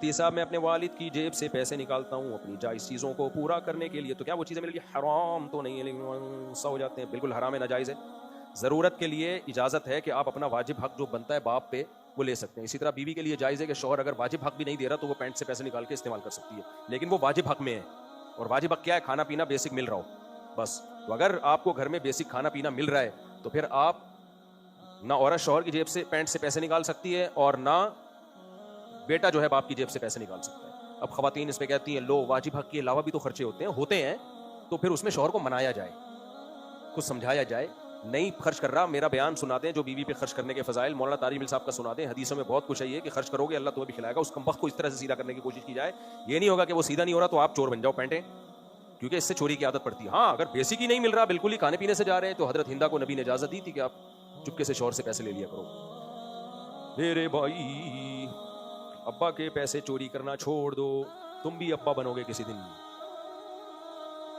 साहब मैं अपने वालिद की जेब से पैसे निकालता हूँ अपनी जायज़ चीज़ों को पूरा करने के लिए, तो क्या वो चीज़ें मेरे लिए हराम तो नहीं है, लेकिन सा हो जाते हैं? बिल्कुल हराम है, नाजायज़ है। ज़रूरत के लिए इजाज़त है कि आप अपना वाजिब हक जो बनता है बाप पे वो ले सकते हैं। इसी तरह बीवी के लिए जायज़ है कि शौहर अगर वाजिब हक भी नहीं दे रहा तो वो पैंट से पैसे निकाल के इस्तेमाल कर सकती है, लेकिन वो वाजिब हक में है। और वाजिब हक क्या है? खाना पीना बेसिक मिल रहा हो बस। तो अगर आपको घर में बेसिक खाना पीना मिल रहा है तो फिर आप ना औरत शौहर की जेब से पैंट से पैसे निकाल सकती है और ना बेटा जो है बाप की जेब से पैसे निकाल सकता है। अब खवातीन इस पे कहती हैं लो वाजिब हक के अलावा भी तो खर्चे होते हैं, तो फिर उसमें शौहर को मनाया जाए, कुछ समझाया जाए। नहीं खर्च कर रहा, मेरा बयान सुना दें जो बीवी पे खर्च करने के फजाइल मौलाना तारिक मिल साहब का सुना दें। हदीसों में बहुत कुछ है ये कि खर्च करोगे अल्लाह तुम्हें भी खिलाएगा। उस कमबख्त को इस तरह से सीधा करने की कोशिश की जाए। ये नहीं होगा कि वो सीधा नहीं हो रहा तो आप चोर बन जाओ पैंटें, क्योंकि इससे चोरी की आदत पड़ती है। हाँ, अगर बेसिक ही नहीं मिल रहा, बिल्कुल ही खाने पीने से जा रहे हैं, तो हजरत हिंदा को नबी ने इजाजत दी थी कि आप चुपके से शौहर से पैसे ले लिया करो। मेरे भाई, अब्बा के पैसे चोरी करना छोड़ दो, तुम भी अब्बा बनोगे किसी दिन।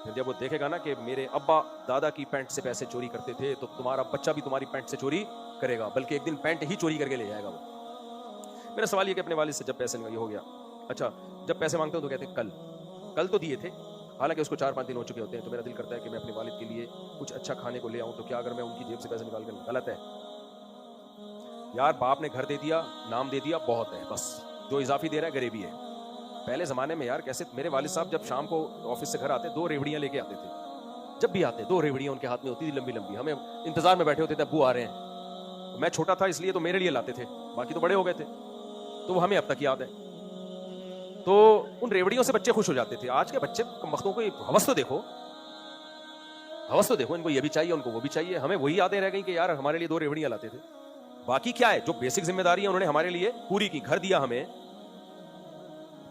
फिर जब वो देखेगा ना कि मेरे अब्बा दादा की पैंट से पैसे चोरी करते थे, तो तुम्हारा बच्चा भी तुम्हारी पैंट से चोरी करेगा, बल्कि एक दिन पैंट ही चोरी करके ले जाएगा वो। मेरा सवाल ये कि अपने वालिद से जब पैसे ये हो गया, अच्छा जब पैसे मांगते हो तो कहते हैं कल तो दिए थे, हालांकि उसको 4-5 दिन हो चुके होते हैं। तो मेरा दिल करता है कि मैं अपने वालिद के लिए कुछ अच्छा खाने को ले आऊं, तो क्या अगर मैं उनकी जेब से पैसे निकाल कर? गलत है यार। बाप ने घर दे दिया, नाम दे दिया, बहुत है बस। जो इजाफी दे रहा है गरीबी है। पहले जमाने में यार कैसे मेरे वालिद साहब जब शाम को ऑफिस से घर आते 2 रेवड़ियां लेके आते थे। जब भी आते 2 रेवड़ियां उनके हाथ में होती थी, लंबी लंबी। हमें इंतजार में बैठे होते थे, अब्बू आ रहे हैं। मैं छोटा था इसलिए तो मेरे लिए लाते थे, बाकी तो बड़े हो गए थे, तो वो हमें अब तक याद है। तो उन रेवड़ियों से बच्चे खुश हो जाते थे। आज के बच्चे वक्तों को हवस तो देखो, हवस तो देखो, इनको ये भी चाहिए, उनको वो भी चाहिए। हमें वही यादें रह गई कि यार हमारे लिए 2 रेवड़ियां लाते थे। बाकी क्या है, जो बेसिक जिम्मेदारी है उन्होंने हमारे लिए पूरी की। घर दिया हमें,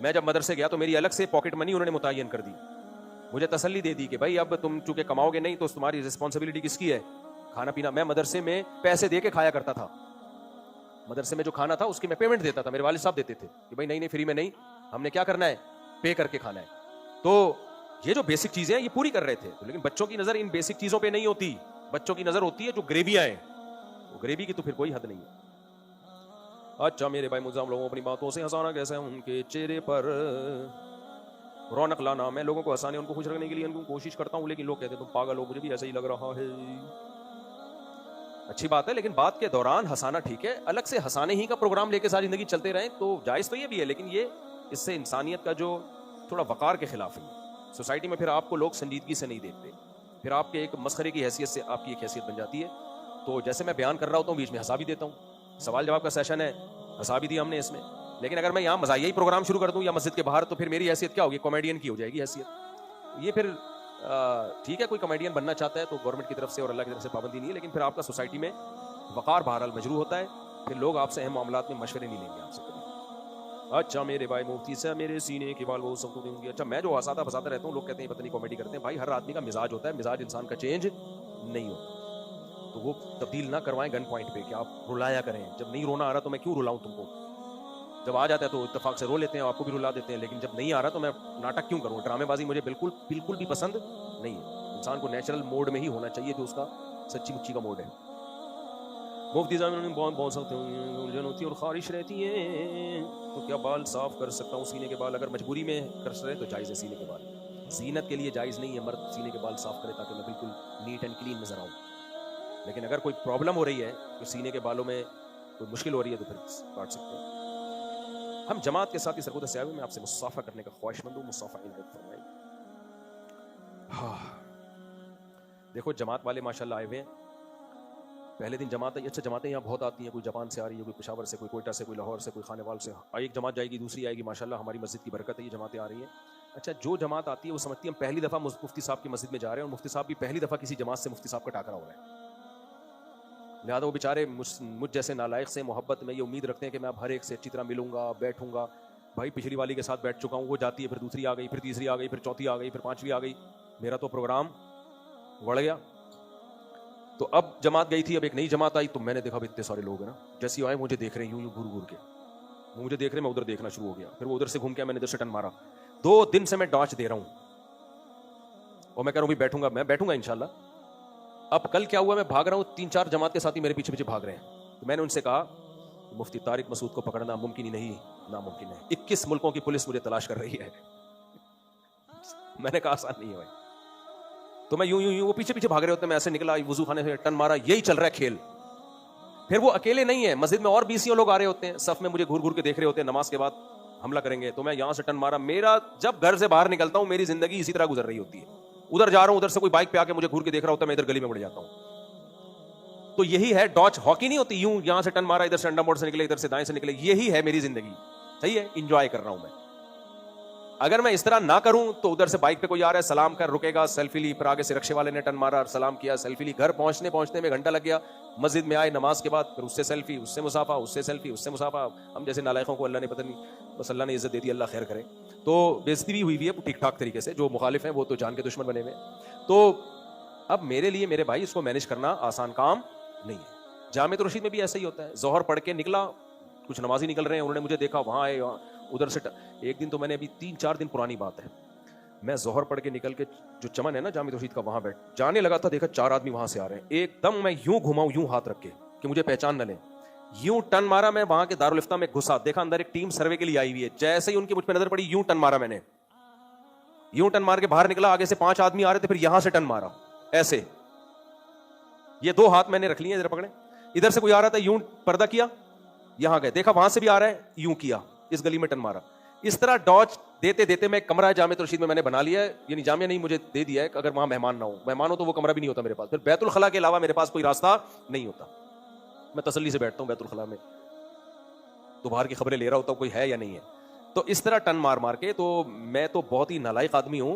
मैं जब मदरसे गया तो मेरी अलग से पॉकेट मनी उन्होंने मुतय्यन कर दी। मुझे तसल्ली दे दी कि भाई अब तुम चूंकि कमाओगे नहीं तो तुम्हारी रिस्पॉन्सिबिलिटी किसकी है? खाना पीना। मैं मदरसे में पैसे दे के खाया करता था। मदरसे में जो खाना था उसकी मैं पेमेंट देता था, मेरे वालिद साहब देते थे कि भाई नहीं फ्री में नहीं, हमने क्या करना है, पे करके खाना है। तो ये जो बेसिक चीजें हैं ये पूरी कर रहे थे। तो लेकिन बच्चों की नजर इन बेसिक चीजों पे नहीं होती, बच्चों की नजर होती है जो ग्रेवियां हैं। तो ग्रेवी की तो फिर कोई हद नहीं है। अच्छा मेरे भाई मुझाम लोगों अपनी बातों से हंसाना कैसे है, उनके चेहरे पर रौनक लाना। मैं लोगों को हंसाने, उनको खुश रखने के लिए उनको कोशिश करता हूं, लेकिन लोग कहते हैं तुम पागल हो, मुझे भी ऐसा ही लग रहा है। अच्छी बात है, लेकिन बात के दौरान हंसाना ठीक है। अलग से हंसाने ही का प्रोग्राम लेके सारी जिंदगी चलते रहे तो जायज तो ये भी है, लेकिन ये इससे इंसानियत का जो थोड़ा वकार के खिलाफ है। सोसाइटी में फिर आपको लोग संजीदगी से नहीं देखते, फिर आपके एक मस्खरे की हैसियत से आपकी एक हैसियत बन जाती है। तो जैसे मैं बयान कर रहा होता हूँ बीच में हंसा भी देता हूँ, सवाल जवाब का सेशन है, हंसा भी दिया हमने इसमें। लेकिन अगर मैं यहाँ मजाहिया ही प्रोग्राम शुरू कर दूँ या मस्जिद के बाहर, तो फिर मेरी हैसियत क्या होगी? कॉमेडियन की हो जाएगी हैसियत। ये फिर ठीक है, कोई कॉमेडियन बनना चाहता है तो गवर्नमेंट की तरफ से और अल्लाह की तरफ से पाबंदी नहीं है, लेकिन फिर आपका सोसाइटी में वकार बहरहाल मजरू होता है। फिर लोग आपसे अहम मामलात में मशवरे नहीं लेंगे आपसे कभी। अच्छा मेरे भाई मुफ्ती से मेरे सीने के बाल वो सब तो देंगे। अच्छा मैं जो हंसाता फंसाता रहता हूँ, लोग कहते हैं पता नहीं कॉमेडी करते हैं। भाई हर आदमी का मिजाज होता है, मिजाज इंसान का चेंज नहीं होता, तो वो तब्दील ना करवाएं गन पॉइंट पे कि आप रुलाया करें। जब नहीं रोना आ रहा तो मैं क्यों रुलाऊं तुमको? जब आ जाता है तो इत्तेफाक से रो लेते हैं, आपको भी रुला देते हैं। लेकिन जब नहीं आ रहा तो मैं नाटक क्यों करूं? ड्रामेबाजी मुझे बिल्कुल बिल्कुल भी पसंद नहीं है। इंसान को नेचुरल मोड में ही होना चाहिए, जो उसका सच्ची मुच्ची का मोड है। मुफ्ती साहब बहुत सख्त उलझन होती है और खारिश रहती है, तो क्या बाल साफ कर सकता हूँ? सीने के बाल अगर मजबूरी में कर रहे तो जायज़ है। सीने के बाल जीनत के लिए जायज़ नहीं है, मर्द सीने के बाल साफ करे ताकि मैं बिल्कुल नीट एंड क्लीन नजर आऊँ। लेकिन अगर कोई प्रॉब्लम हो रही है, तो सीने के बालों में कोई मुश्किल हो रही है, तो फिर काट सकते हैं। हम जमात के साथ ही सरकुत से आए हुए, मैं आपसे मुसाफा करने का ख्वाहिशमंद हूँ। मुसाफा इनायत फरमाइए। हाँ देखो जमात वाले माशाल्लाह आए हुए हैं। पहले दिन जमात आई, अच्छा जमातें यहाँ बहुत आती हैं, कोई जापान से आ रही है, कोई पेशावर से, कोई कोयटा से, कोई लाहौर से, कोई खानेवाल से। एक जमात जाएगी, दूसरी आएगी। माशाल्लाह हमारी मस्जिद की बरकत है, ये जमातें आ रही हैं। अच्छा जो जमात आती है वो समझती है हम पहली दफ़ा मुफ्ती साहब की मस्जिद में जा रहे हैं, और मुफ्ती साहब भी पहली दफ़ा किसी जमात से मुफ्ती साहब का टाकरा हो रहा है। लिहाजा वो बेचारे मुझ जैसे नालायक से मोहब्बत में ये उम्मीद रखते हैं कि मैं अब हर एक से अच्छी तरह मिलूंगा, बैठूंगा। भाई पिछली वाली के साथ बैठ चुका हूँ, वो जाती है, फिर दूसरी आ गई, फिर तीसरी आ गई, फिर चौथी आ गई, फिर पांचवी आ गई। मेरा तो प्रोग्राम बढ़ गया। तो अब जमात गई थी, अब एक नई जमात आई, तो मैंने देखा इतने सारे लोग हैं ना, जैसे आए मुझे देख रहे हैं, यूं यूं घूर घूर के वो मुझे देख रहे, मैं उधर देखना शुरू हो गया। फिर वो उधर से घूम के मैंने इधर से टन मारा। 2 दिन से मैं डॉच दे रहा हूं और मैं कह रहा हूं भी बैठूंगा, मैं बैठूंगा इंशाल्लाह। अब कल क्या हुआ, मैं भाग रहा हूं, 3-4 जमात के साथी मेरे पीछे पीछे भाग रहे हैं। तो मैंने उनसे कहा मुफ्ती तारिक मसूद को पकड़ना मुमकिन ही नहीं, नामुमकिन है। 21 मुल्कों की पुलिस मुझे तलाश कर रही है। मैंने कहा आसान नहीं है भाई। तो मैं यूं यूं यूं वो पीछे पीछे भाग रहे होते, मैं ऐसे निकला, वजू खाने से टन मारा, यही चल रहा है खेल। फिर वो अकेले नहीं है, मस्जिद में और 20 लोग आ रहे होते हैं, सफ में मुझे घूर घूर के देख रहे होते हैं, नमाज के बाद हमला करेंगे। तो मैं यहां से टन मारा। मेरा जब घर से बाहर निकलता हूं मेरी जिंदगी इसी तरह गुजर रही होती है। उधर जा रहा हूं, उधर से कोई बाइक पे आके मुझे घूर के देख रहा होता है, मैं इधर गली में उड़ जाता हूं। तो यही है डॉच हॉकी, नहीं होती यूं यहां से टन मारा, इधर से अंडा मोड़ से निकले, इधर से दाएं से निकले, यही है मेरी जिंदगी। सही है, इंजॉय कर रहा हूं मैं। अगर मैं इस तरह ना करूं तो उधर से बाइक पे कोई आ रहा है, सलाम कर, रुकेगा, सेल्फी ली, फिर आगे से रिक्शे वाले ने टन मारा, सलाम किया, सेल्फी ली, घर पहुंचने पहुंचने में घंटा लग गया। मस्जिद में आए नमाज के बाद, फिर उससे सेल्फी, उससे मुसाफा, उससे सेल्फी, उससे मुसाफा। हम जैसे नालायकों को अल्लाह ने पता नहीं, बस अल्लाह ने इज्जत दे दी, अल्लाह खैर करे। तो बेइज्जती भी हुई है ठीक ठाक तरीके से। जो मुखालिफ हैं वो तो जान के दुश्मन बने हुए। तो अब मेरे लिए मेरे भाई इसको मैनेज करना आसान काम नहीं है। जामिया रशीद में भी ऐसा ही होता है। जोहर पढ़ के निकला, कुछ नमाजी निकल रहे हैं, उन्होंने मुझे देखा, वहां आए, उधर से एक दिन तो मैंने अभी 3-4 दिन पुरानी बात है, मैं जोहर पढ़ के निकल के जो चमन है ना जामिया रशीद का, वहां बैठ जाने लगा था, देखा 4 आदमी वहां से आ रहे हैं। एकदम मैं यूं घुमाऊं, यूं हाथ रख के कि मुझे पहचान न ले, यूं टन मारा। मैं वहां के दारुल इफ्ता में घुसा, देखा अंदर एक टीम सर्वे के लिए आई हुई है। जैसे ही उनकी मुझ पर नजर पड़ी, यूं टन मारा मैंने, यूं टन मार के बाहर निकला। आगे से 5 आदमी आ रहे थे, फिर यहां से टन मारा ऐसे। ये 2 हाथ मैंने रख लिए इधर पकड़े। इधर से कोई आ रहा था, यूं पर्दा किया, यहां गए, देखा वहां से भी आ रहा है, यूं किया, इस गली में टन मारा। इस तरह डॉज देते देते मैं कमरा जामिया रशीद में मैंने बना लिया है, यानी जामिया नहीं मुझे दे दिया है कि अगर वहां मेहमान ना हो, मेहमान हो तो वो कमरा भी नहीं होता मेरे पास। फिर बैतुल खला के अलावा मेरे पास कोई रास्ता नहीं होता। मैं तसल्ली से बैठता हूं बैतुल खला में, तो बाहर की खबरें ले रहा होता हूं कोई है या नहीं है। तो इस तरह टन मार मार के, तो मैं तो बहुत ही नालायक आदमी हूं।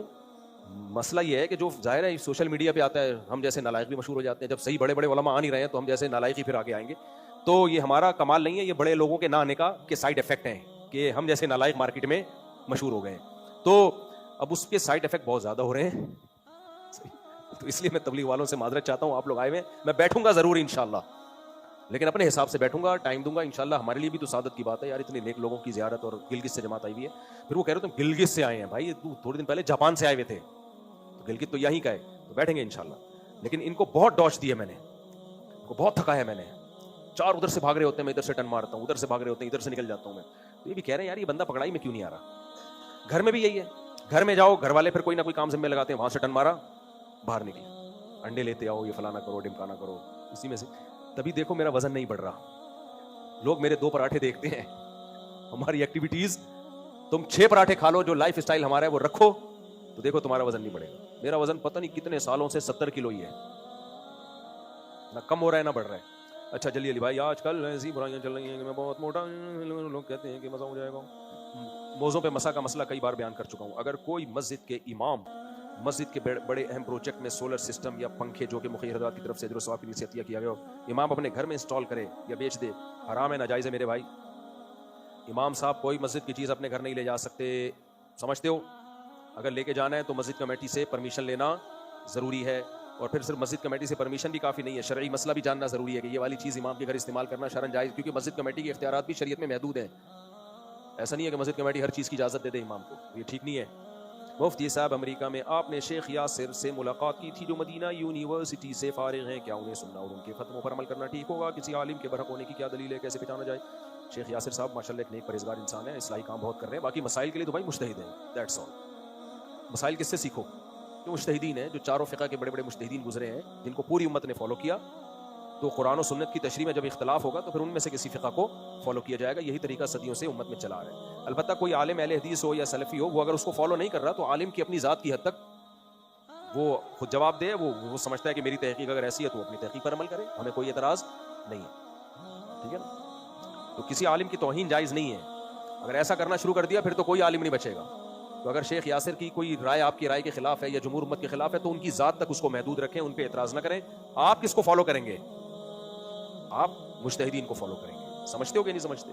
मसला यह है कि जो जाहिर है सोशल मीडिया पे आता है, हम जैसे नालायक भी मशहूर हो जाते हैं। जब सही बड़े बड़े उलमा आ नहीं रहे हैं तो हम जैसे नालायक ही फिर आगे आएंगे। तो ये हमारा कमाल नहीं है, ये बड़े लोगों के ना आने का के साइड इफेक्ट हैं कि हम जैसे नालायक मार्केट में मशहूर हो गए। तो अब उसके साइड इफेक्ट बहुत ज्यादा हो रहे हैं। तो इसलिए मैं तबलीग वालों से माजरत चाहता हूं, आप लोग आए हुए, मैं बैठूंगा जरूर इंशाल्लाह, लेकिन अपने हिसाब से बैठूंगा, टाइम दूंगा इंशाल्लाह। हमारे लिए भी तो सादत की बात है यार, इतने नेक लोगों की जियारत, और गिलगित से जमात आई हुई है। फिर वो कह रहे तुम गिलगित से आए हैं भाई, तू थोड़े दिन पहले जापान से आए हुए थे, तो गिलगित तो यहीं का है, तो बैठेंगे इंशाल्लाह। लेकिन इनको बहुत डॉच दी है मैंने, इनको बहुत थका है मैंने। 4 उधर से भाग रहे होते हैं, मैं इधर से टन मारता हूँ, उधर से भाग रहे होते हैं, इधर से निकल जाता हूँ मैं। तो ये भी कह रहे हैं यार ये बंदा पकड़ाई में क्यों नहीं आ रहा। घर में भी यही है, घर में जाओ, घर वाले फिर कोई ना कोई काम जिम्मे लगाते हैं, वहां से टन मारा, बाहर निकले, अंडे लेते आओ, ये फलाना करो, ढिमकाना करो, इसी में से। तभी देखो मेरा वजन नहीं बढ़ रहा। लोग मेरे 2 पराठे देखते हैं, हमारी एक्टिविटीज, तुम 6 पराठे खा लो, जो लाइफ स्टाइल हमारा है वो रखो, तो देखो तुम्हारा वजन नहीं बढ़ेगा। मेरा वजन पता नहीं कितने सालों से 70 किलो ही है, ना कम हो रहा है ना बढ़ रहा है। अच्छा चलिए अली भाई, आजकल ऐसी बुराइयां चल रही हैं कि मैं बहुत मोटा, लोग कहते हैं कि मजा हो जाएगा। मौज़ों पे मसा का मसला कई बार बयान कर चुका हूं। अगर कोई मस्जिद के इमाम मस्जिद के बड़े अहम प्रोजेक्ट में सोलर सिस्टम या पंखे जो कि मुखिया हज़रात की तरफ से जो की नीयत किया गया हो, इमाम अपने घर में इंस्टॉल करे या बेच दे, हराम है, नाजायज़ है मेरे भाई। इमाम साहब कोई मस्जिद की चीज़ अपने घर नहीं ले जा सकते, समझते हो। अगर लेके जाना है तो मस्जिद कमेटी से परमिशन लेना ज़रूरी है, और फिर सिर्फ मस्जिद कमेटी से परमिशन भी काफ़ी नहीं है, शरई मसला भी जानना ज़रूरी है कि ये वाली चीज़ इमाम के घर इस्तेमाल करना शरन जायज़, क्योंकि मस्जिद कमेटी के इख्तियारात भी शरीयत में महदूद हैं। ऐसा नहीं है कि मस्जिद कमेटी हर चीज़ की इजाज़त दे दे इमाम को, ये ठीक नहीं है। मुफ्ती साहब अमेरिका में, आपने शेख यासिर से मुलाकात की थी जो मदीना यूनिवर्सिटी से फारिग हैं, क्या उन्हें सुनना और उनके ख़त्मों पर अमल करना ठीक होगा? किसी आलिम के बरहक होने की क्या दलील है, कैसे पहचाना जाए? शेख यासिर साहब माशाल्लाह एक नेक परहेज़गार इंसान है, इस्लाही काम बहुत कर रहे हैं। बाकी मसाइल के लिए तो भाई मुज्तहिद हैं, दैट्स ऑल। मसाइल किससे सीखो? जो मुज्तहिदीन हैं, जो चारों फ़िक़्ह के बड़े बड़े मुज्तहिदीन गुजरे हैं, जिनको पूरी उम्मत ने फॉलो किया। तो कुरान और सुन्नत की तशरीह में जब इख्तलाफ होगा तो फिर उनमें से किसी फ़िक़्ह को फॉलो किया जाएगा। यही तरीका सदियों से उम्मत में चला आ रहा है। अलबत्ता कोई आलिम अहले हदीस हो या सलफ़ी हो, वो अगर उसको फॉलो नहीं कर रहा तो आलिम की अपनी ज़ात की हद तक वो खुद जवाब दे। वो समझता है कि मेरी तहकीक अगर ऐसी है तो अपनी तहकीक पर अमल करे, हमें कोई एतराज़ नहीं है, ठीक है ना। तो किसी आलिम की तौहीन जायज़ नहीं है। अगर ऐसा करना शुरू कर दिया फिर तो कोई आलिम नहीं बचेगा। तो अगर शेख यासिर की कोई राय आपकी राय के खिलाफ है या जमहूर उम्मत के खिलाफ है तो उनकी ज़ात तक उसको महदूद रखें, उन पर एतराज़ न करें। आप किसको फॉलो करेंगे? आप मुज्तहिदीन को फॉलो करेंगे। समझते हो कि नहीं समझते?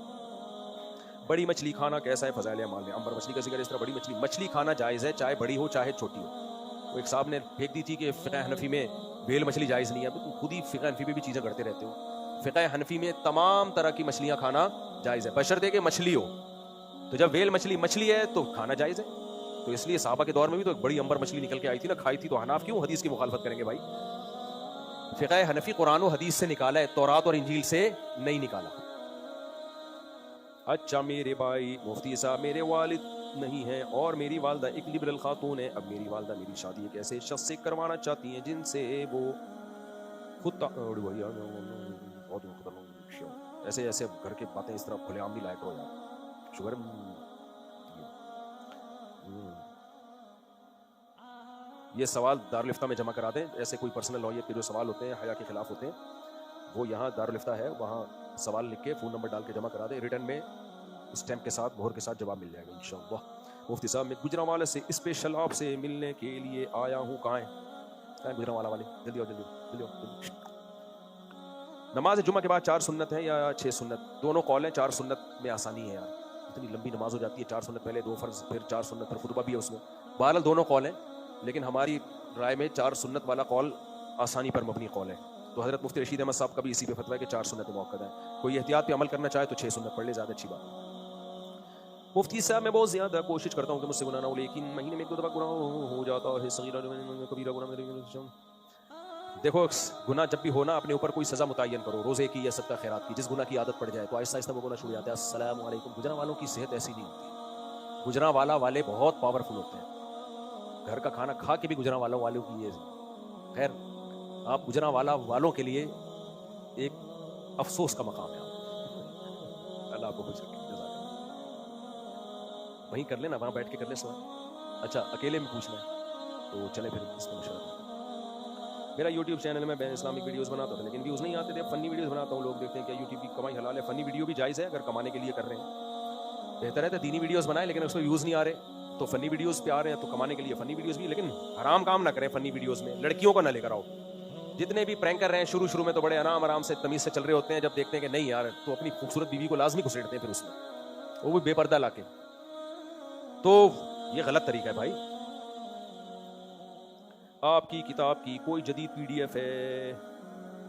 बड़ी मछली खाना कैसा है फ़ज़ाइल अमाल में? अंबर मछली का जिक्र, इस तरह बड़ी मछली खाना जायज़ है, चाहे बड़ी हो चाहे छोटी हो। वो एक साहब ने फेंक दी थी कि फ़िक़्ह हनफ़ी में वेल मछली जायज़ नहीं है। तो तुम खुद ही फ़िक़्ह हनफ़ी में भी चीज़ें करते रहते हो। फ़िक़्ह हनफ़ी में तमाम तरह की मछलियाँ खाना जायज़ है, बशर्ते कि मछली हो। तो जब वेल मछली है तो खाना जायज़ है। तो इसलिए सहाबा के दौर में भी तो एक बड़ी अंबर मछली निकल के आई थी ना, खाई थी। तो हनाफ क्यों हदीस की मुखालफत करेंगे भाई? फ़िक़्ह हनफ़ी कुरान और हदीस से निकाला है, तौरात और इंजील से नहीं निकाला। अच्छा मेरे भाई मुफ्ती साहब, मेरे वालिद नहीं हैं और मेरी वालदा एक लिबरल खातून है। अब मेरी वालदा मेरी शादी एक ऐसे शख्स से करवाना चाहती हैं जिनसे वो खुद ऐसे ऐसे घर के बातें इस तरह खुलेआम नहीं लायक करो यार। शुगर ये सवाल दारुल-इफ्ता में जमा करा दें। ऐसे कोई पर्सनल नौयत के जो सवाल होते हैं हया के खिलाफ होते हैं, वो यहाँ दारुल-इफ्ता है, वहाँ सवाल लिख के फ़ोन नंबर डाल के जमा करा दें। रिटर्न में स्टैम्प के साथ, मोहर के साथ जवाब मिल जाएगा इंशाअल्लाह। मुफ्ती साहब, मैं गुजरांवाला से स्पेशल आपसे मिलने के लिए आया हूँ। कहाँ है? कहाँ है गुजरांवाला वाले? जल्दी आओ, जल्दी जल्दी आओ। नमाज जुमा के बाद 4 सुन्नत है या 6 सुन्नत? दोनों कौल हैं। 4 सुन्नत में आसानी है यार, इतनी लंबी नमाज हो जाती है। 4 सुन्नत पहले, 2 फर्ज, फिर 4 सुन्नत, फिर खुतबा भी है उसमें। बहरहाल दोनों कौल हैं, लेकिन हमारी राय में 4 सुन्नत वाला कौल आसानी पर मबनी कौल है। तो हज़रत मुफ्ती रशीद अहमद साहब का भी इसी पे फतवा है कि 4 सुन्नत मौक़ूद है। कोई एहतियात पे अमल करना चाहे तो 6 सुन्नत पढ़ ले, ज़्यादा अच्छी बात है। मुफ्ती साहब, मैं बहुत ज़्यादा कोशिश करता हूँ कि मुझसे गुनाह ना हो, लेकिन महीने में 1-2 दफ़ा गुनाह हो जाता है। सगीरा कबीरा गुनाह। देखो, गुनाह जब भी हो ना, अपने ऊपर कोई सज़ा मुतय्यन करो, रोज़े की या सदका खैरात की। जिस गुनाह की आदत पड़ जाए तो आहिस्ता आहिस्ता वो गुनाह छूट जाता है। अस्सलामु अलैकुम। गुजरांवालों की सेहत ऐसी नहीं होती। गुजरांवाला वाले बहुत पावरफुल होते हैं। घर का खाना खा के भी गुजरांवालों वालों की ये खैर, आप गुजरांवाला वालों के लिए एक अफसोस का मकाम है। अल्लाह आपको खुश रखे। वहीं कर लेना, वहाँ बैठ के कर ले सवाल। अच्छा, अकेले में पूछना है तो चले फिर इसमें मशवरा। मेरा यूट्यूब चैनल में मैं इस्लामिक वीडियोस बनाता था, लेकिन व्यूज़ नहीं आते थे। फनी वीडियोस बनाता हूँ, लोग देखते हैं क्या यूट्यूब की कमाई हलाल है। फनी वीडियो भी जायज़ है अगर कमाने के लिए कर रहे हैं। बेहतर है तो दीनी वीडियोस बनाएं, लेकिन उसमें व्यूज़ नहीं आ रहे तो फनी वीडियोस पे आ रहे हैं, तो कमाने के लिए फनी वीडियोस भी। लेकिन हराम काम ना करें फनी वीडियोस में, लड़कियों को ना लेकर आओ। जितने भी प्रैंक कर रहे हैं शुरू में तो बड़े आराम से तमीज़ से चल रहे होते हैं, जब देखते हैं कि नहीं यार, तो अपनी खूबसूरत बीवी को लाजमी घुसेड़ते हैं फिर उसमें, वो भी बेपर्दा लाके। तो ये गलत तरीका है भाई। आपकी किताब की कोई जदीद PDF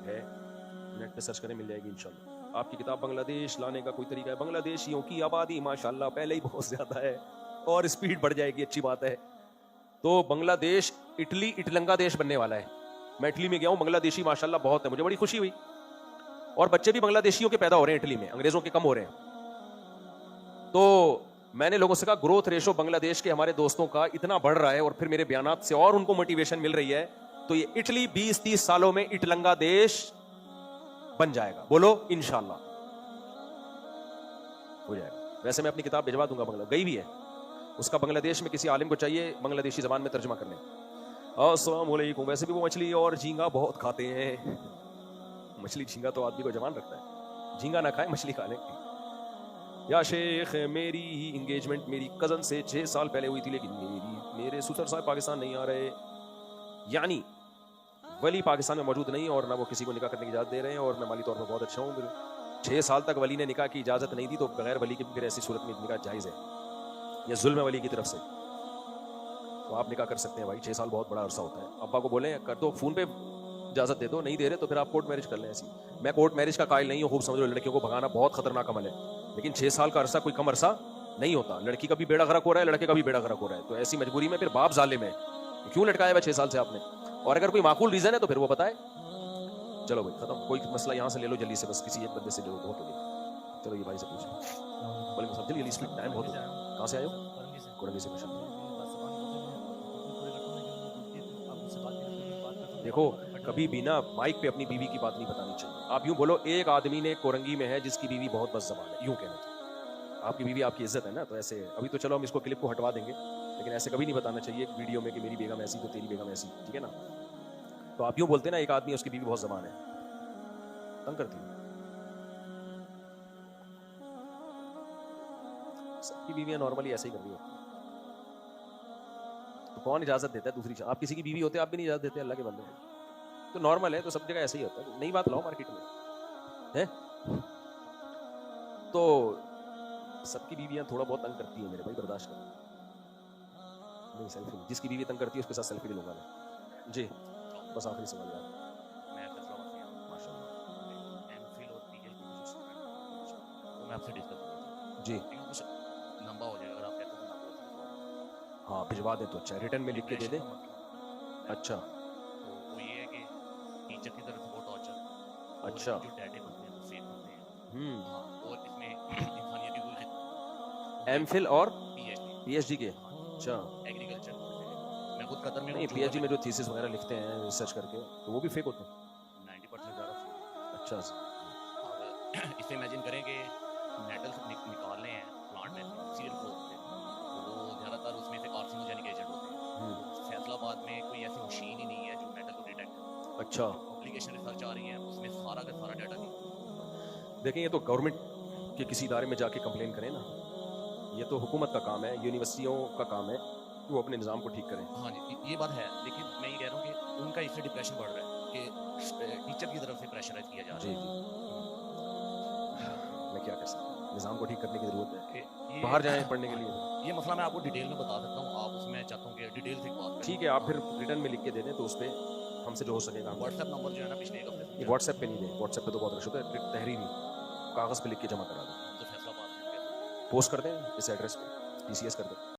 है? नेट पे सर्च करें, मिल जाएगी इंशाल्लाह। आपकी किताब बांग्लादेश लाने का कोई तरीका है? बांग्लादेशियों की आबादी माशाल्लाह पहले ही बहुत ज़्यादा है और स्पीड बढ़ जाएगी, अच्छी बात है। तो बांग्लादेश इटलंगा देश बनने वाला है। मैं इटली में गया हूँ, बांग्लादेशी माशाल्लाह बहुत है, मुझे बड़ी खुशी हुई। और बच्चे भी बांग्लादेशियों के पैदा हो रहे हैं इटली में, अंग्रेजों के कम हो रहे हैं। तो मैंने लोगों से कहा ग्रोथ रेशो बांग्लादेश के हमारे दोस्तों का इतना बढ़ रहा है, और फिर मेरे बयानात से और उनको मोटिवेशन मिल रही है, तो ये इटली 20-30 सालों में इटलंगा देश बन जाएगा। बोलो इंशाल्लाह हो जाएगा। वैसे मैं अपनी किताब भिजवा दूंगा, बांग्लादेश गई भी है, उसका बांग्लादेश में किसी आलिम को चाहिए बांग्लादेशी जबान में तर्जुमा करने। अस्सलाम वालेकुम। वैसे भी वो मछली और झींगा बहुत खाते हैं। मछली झींगा तो आदमी को जवान रखता है, झींगा ना खाए मछली खा ले। या शेख, मेरी इंगेजमेंट मेरी कज़न से 6 साल पहले हुई थी, लेकिन मेरे ससुर साहब पाकिस्तान नहीं आ रहे, यानी वली पाकिस्तान में मौजूद नहीं और ना वो किसी को निकाह करने की इजाज़त दे रहे हैं, और मैं माली तौर पर बहुत अच्छा हूँ। 6 साल तक वली ने निकाह की इजाज़त नहीं दी, तो बगैर वली के फिर ऐसी सूरत में निकाह जायज़ है? यह जुल्म है वली की तरफ से, तो आप निकाह कर सकते हैं भाई। 6 साल बहुत बड़ा अरसा होता है। अब्बा को बोलें कर दो, फ़ोन पे इजाज़त दे दो, नहीं दे रहे तो फिर आप कोर्ट मैरिज कर लें। ऐसी मैं कोर्ट मैरिज का कायल नहीं हूँ, खूब समझ लो, लड़कियों को भगाना बहुत खतरनाक अमल है, लेकिन 6 साल का अरसा कोई कम अरसा नहीं होता। लड़की का भी बेड़ा गर्क हो रहा है, लड़के का भी बेड़ा गर्क हो रहा है, तो ऐसी मजबूरी में फिर बाप जालिम है, क्यों लटकाया हुआ 6 साल से आपने? और अगर कोई माकूल रीज़न है तो फिर वो बताए। चलो भाई खत्म, कोई मसला यहाँ से ले लो जल्दी से, बस किसी एक बंदे से जो बहुत हो गया। चलो ये भाई से पूछो, बोले सब जल्दी स्पीड, टाइम बहुत हो गया। कहाँ से आए हो? कोरंगी से। देखो, कभी भी ना माइक पे अपनी बीवी की बात नहीं बतानी चाहिए। आप यूं बोलो, एक आदमी ने कोरंगी में है जिसकी बीवी बहुत बदज़बान है, यूं कहना चाहिए। आपकी बीवी आपकी इज्जत है ना, तो ऐसे अभी तो चलो हम इसको क्लिप को हटवा देंगे, लेकिन ऐसे कभी नहीं बताना चाहिए वीडियो में कि मेरी बेगम ऐसी तो तेरी बेगम ऐसी, ठीक है ना? तो आप यूं बोलते ना, एक आदमी उसकी बीवी बहुत ज़बान है, तंग करती है। सबकी बीवियां नॉर्मली ऐसे ही कर रही होती, तो कौन इजाजत देता है दूसरी? आप किसी की बीवी होते आप भी नहीं इजाजत देते, अल्लाह के बंदे, तो नॉर्मल है, तो सब जगह ऐसे ही होता है। नई बात लाओ मार्केट में है, तो सबकी बीवियां थोड़ा बहुत तंग करती है मेरे भाई, बर्दाश्त करो। नहीं सेल्फी, जिसकी बीवी तंग करती है उसके साथ सेल्फी ले लूंगा मैं जी। बस आखिरी सवाल यार, मैं आपसे डिस्कस करूंगा जी। लेकिन कुछ लंबा हो जाएगा, अगर आप कहते हो तो हाँ भिजवा दें तो अच्छा, रिटर्न में लिख के दे दें। अच्छा, तो वो ये है कि टीचर की तरफ से बहुत टॉर्चर, अच्छा, जो डैडे बनते हैं वो फेक होते हैं। हाँ, और इसमें इंसानियत की एमफिल और PhD पीएचडी के? अच्छा। एग्रीकल्चर। मैं खुद कतर में हूँ, नहीं, जो पीएचडी में अभी जो थीसिस वगैरह लिखते हैं रिसर्च करके, तो वो भी फेक होते हैं? 90% ज़्यादा। अच्छा। अब इससे इमेजिन करें कि मेटल्स निकालने हैं प्लांट में से, सीरियल फ्लोर से, तो वो ज़्यादातर उसमें से कार्सिनोजेनिक एजेंट होते हैं। तो फैसलाबाद में कोई ऐसी मशीन ही नहीं है जो मेटल को डिटेक्ट करे। अच्छा। एप्लीकेशन रिसर्च आ रही है, उसमें सारा का सारा डाटा नहीं। देखें, ये तो गवर्नमेंट के किसी इदारे में जाके कंप्लेन करें ना, ये तो हुकूमत का काम है, यूनिवर्सिटियों का काम है कि वो अपने निज़ाम को ठीक करें। हाँ जी, ये बात है, लेकिन मैं ये कह रहा हूँ कि उनका इससे डिप्रेशन बढ़ रहा है कि टीचर की तरफ से प्रेशराइज किया जा रहा जी है। मैं क्या कर सकता हूँ, निज़ाम को ठीक करने की ज़रूरत है। कि ये बाहर जाएं पढ़ने के लिए। ये मसला मैं आपको डिटेल में बता सकता हूँ, आप उसमें चाहता हूँ कि डिटेल से बात करें। ठीक है, आप फिर रिटर्न में लिख के दे दें, तो उस पर हमसे जो हो सकेगा हम व्हाट्सएप नंबर जो है ना, पिछले एक हफ्ते ये व्हाट्सएप पे नहीं दें, व्हाट्सएप पे तो बहुत रश होता है, तहरीरी कागज़ पे लिख के जमा करा दें, तो फैसला बात पोस्ट कर दें इस एड्रेस पे, TCS कर दें।